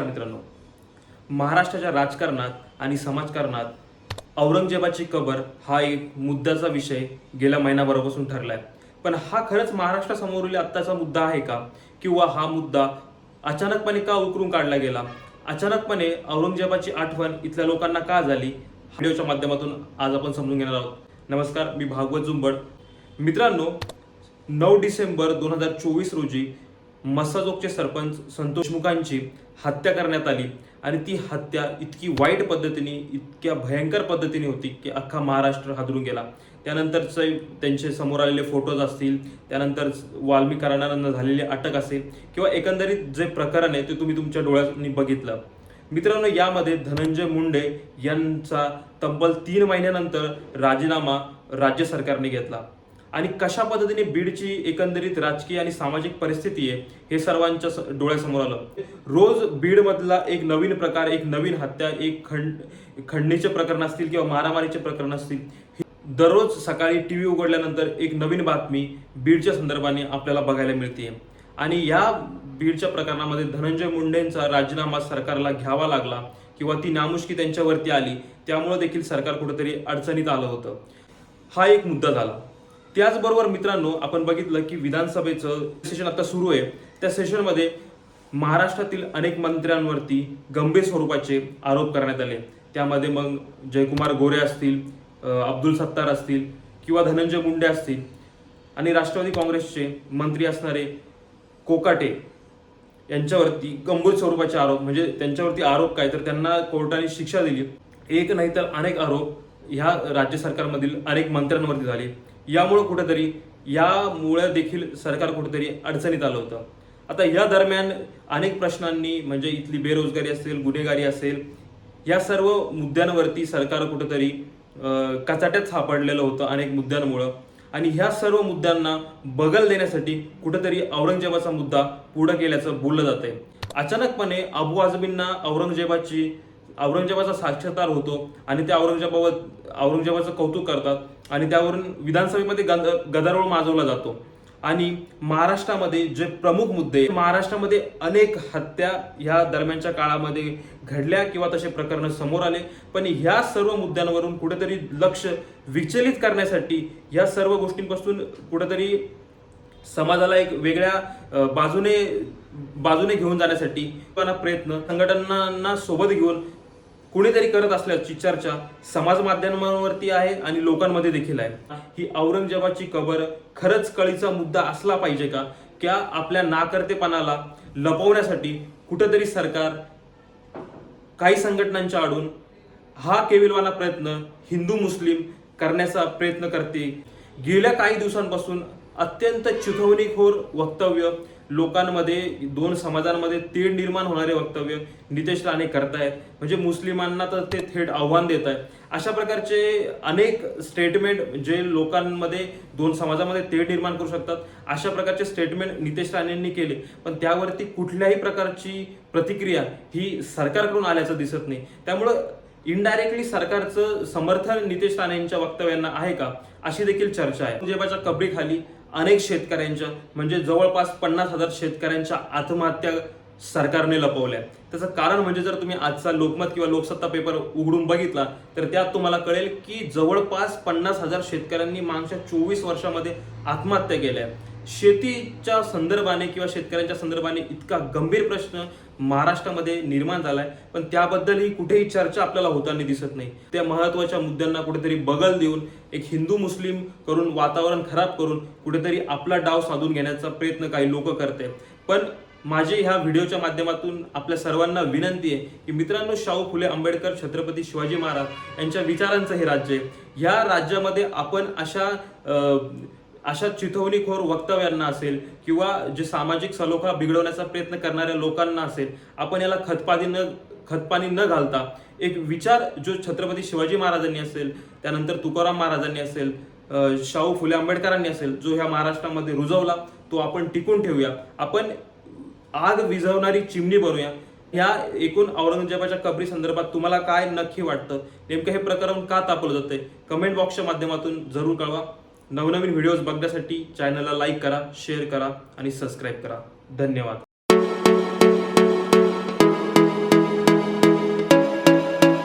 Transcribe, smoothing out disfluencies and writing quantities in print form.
मित्रांनो, महाराष्ट्राच्या राजकारणात आणि समाजकारणात औरंगजेबाची कबर हा एक मुद्द्याचा विषय गेल्या महिनाभरापासून ठरलाय. पण हा खरंच महाराष्ट्रासमोरील आत्ताचा मुद्दा आहे का? किंवा हा मुद्दा अचानकपणे का उकरून काढला गेला? अचानकपणे औरंगजेबाची आठवण इथल्या लोकांना का झाली? व्हिडिओच्या माध्यमातून आज आपण समजून घेणार आहोत. नमस्कार, मी भागवत जुंबड. मित्रांनो, 9 डिसेंबर 2024 रोजी मस्साजोगचे सरपंच संतोष देशमुखांची हत्या करण्यात आली आणि ती हत्या इतकी वाईट पद्धतीने, इतक्या भयंकर पद्धतीने होती की अख्खा महाराष्ट्र हादरून गेला. त्यानंतरचे त्यांचे समोर आलेले फोटोज असतील, त्यानंतर वाल्मिक कराडांना झालेली अटक असेल किंवा एकंदरीत जे प्रकरण आहे ते तुम्ही तुमच्या डोळ्यांनी बघितलं. मित्रांनो, यामध्ये धनंजय मुंडे यांचा तब्बल 3 महिन्यानंतर राजीनामा राज्य सरकारने घेतला. आणि कशा पद्धतीने बीडची एकंदरीत राजकीय आणि सामाजिक परिस्थिती आहे हे सर्वांच्या डोळ्यासमोर आलं. रोज बीडमधला एक नवीन प्रकार, एक नवीन हत्या, एक खंडणीचे प्रकरण असतील किंवा मारामारीचे प्रकरण असतील, दररोज सकाळी टीव्ही उघडल्यानंतर एक नवीन बातमी बीडच्या संदर्भाने आपल्याला बघायला मिळते. आणि या बीडच्या प्रकरणामध्ये धनंजय मुंडेंचा राजीनामा सरकारला घ्यावा लागला किंवा ती नामुष्की त्यांच्यावरती आली, त्यामुळे देखील सरकार कुठेतरी अडचणीत आलं होतं. हा एक मुद्दा झाला. त्याचबरोबर मित्रांनो, आपण बघितलं की विधानसभेचं सेशन आता सुरू आहे. त्या सेशनमध्ये महाराष्ट्रातील अनेक मंत्र्यांवरती गंभीर स्वरूपाचे आरोप करण्यात आले. त्यामध्ये मग जयकुमार गोरे असतील, अब्दुल सत्तार असतील किंवा धनंजय मुंडे असतील आणि राष्ट्रवादी काँग्रेसचे मंत्री असणारे कोकाटे यांच्यावरती गंभीर स्वरूपाचे आरोप, म्हणजे त्यांच्यावरती आरोप काय तर त्यांना कोर्टाने शिक्षा दिली. एक नाही तर अनेक आरोप ह्या राज्य सरकारमधील अनेक मंत्र्यांवरती झाले. यामुळे देखील सरकार कुठेतरी अडचणीत आलं होतं. आता या दरम्यान अनेक प्रश्नांनी, म्हणजे इथली बेरोजगारी असेल, गुन्हेगारी असेल, या सर्व मुद्द्यांवरती सरकार कुठेतरी कचाट्यात सापडलेलं होतं अनेक मुद्द्यांमुळं. आणि ह्या सर्व मुद्द्यांना बगल देण्यासाठी कुठेतरी औरंगजेबाचा मुद्दा पुढे केल्याचं बोललं जात आहे. अचानकपणे अबू आझमींना औरंगजेबाचा साक्षात्कार होतो आणि त्या औरंगजेबाचं कौतुक करतात आणि त्यावरून विधानसभेमध्ये गदारोळ माजवला जातो. आणि महाराष्ट्रामध्ये जे प्रमुख मुद्दे, महाराष्ट्रामध्ये अनेक हत्या ह्या दरम्यानच्या काळामध्ये घडल्या किंवा तसे प्रकरण समोर आले. पण ह्या सर्व मुद्द्यांवरून कुठेतरी लक्ष विचलित करण्यासाठी, या सर्व गोष्टींपासून कुठेतरी समाजाला एक वेगळ्या बाजूने घेऊन जाण्यासाठी प्रयत्न संघटनांना सोबत घेऊन कुणीतरी करत असल्याची चर्चा समाज माध्यमांवरती आहे आणि लोकांमध्ये देखील आहे. ही औरंगजेबाची कबर खरंच कळीचा मुद्दा असला पाहिजे का? क्या आपल्या नाकर्तेपणाला लपवण्यासाठी कुठेतरी सरकार काही संघटनांच्या आडून हा केविलवाना प्रयत्न हिंदू मुस्लिम करण्याचा प्रयत्न करते? गेल्या काही दिवसांपासून अत्यंत चिथावणीखोर वक्तव्य, लोकांमध्ये, दोन समाजांमध्ये तेढ निर्माण होणारे वक्तव्य नितेश राणे करतायत. म्हणजे मुस्लिमांना तर ते थेट आव्हान देत आहेत. अशा प्रकारचे अनेक स्टेटमेंट जे लोकांमध्ये, दोन समाजामध्ये तेढ निर्माण करू शकतात, अशा प्रकारचे स्टेटमेंट नितेश राणेंनी केले. पण त्यावरती कुठल्याही प्रकारची प्रतिक्रिया ही सरकारकडून आल्याचं दिसत नाही. त्यामुळं इनडायरेक्टली सरकारचं समर्थन नितेश राणेंच्या वक्तव्यांना आहे का, अशी देखील चर्चा आहे. औरंगजेबाच्या कबरीखाली अनेक शेतकऱ्यांच्या, म्हणजे जवळपास 50,000 शेतकऱ्यांच्या आत्महत्या सरकारने लपवल्या. त्याचं कारण म्हणजे जर तुम्ही आजचा लोकमत किंवा लोकसत्ता पेपर उघडून बघितला तर त्यात तुम्हाला कळेल की जवळपास 50,000 शेतकऱ्यांनी मागच्या 24 वर्षामध्ये आत्महत्या केल्या. शेतीच्या संदर्भाने किंवा शेतकऱ्यांच्या संदर्भाने इतका गंभीर प्रश्न महाराष्ट्रामध्ये निर्माण झालाय, पण त्याबद्दलही कुठेही चर्चा आपल्याला होताना दिसत नाही. त्या महत्वाच्या मुद्द्यांना कुठेतरी बगल देऊन, एक हिंदू मुस्लिम करून, वातावरण खराब करून कुठेतरी आपला डाव साधून घेण्याचा प्रयत्न काही लोक करते. पण माझे ह्या व्हिडिओच्या माध्यमातून आपल्या सर्वांना विनंती आहे की मित्रांनो, शाहू फुले आंबेडकर, छत्रपती शिवाजी महाराज यांच्या विचारांचं हे राज्य आहे. या राज्यामध्ये आपण अशा चिथावणीखोर वक्तव्यांना असेल किंवा जे सामाजिक सलोखा बिघडवण्याचा प्रयत्न करणाऱ्या लोकांना असेल, आपण याला खतपाणी न घालता एक विचार जो छत्रपती शिवाजी महाराजांनी असेल, त्यानंतर तुकाराम महाराजांनी असेल, शाहू फुले आंबेडकरांनी असेल, जो ह्या महाराष्ट्रामध्ये रुजवला, तो आपण टिकून ठेवूया. आपण आग विझवणारी चिमणी बनूया. ह्या एकूण औरंगजेबाच्या कबरी संदर्भात तुम्हाला काय नक्की वाटतं? नेमकं हे प्रकरण का तापवलं जातंय? कमेंट बॉक्सच्या माध्यमातून जरूर कळवा. नवनवीन व्हिडिओज बघण्यासाठी चॅनलला लाईक करा, शेअर करा आणि सबस्क्राईब करा. धन्यवाद.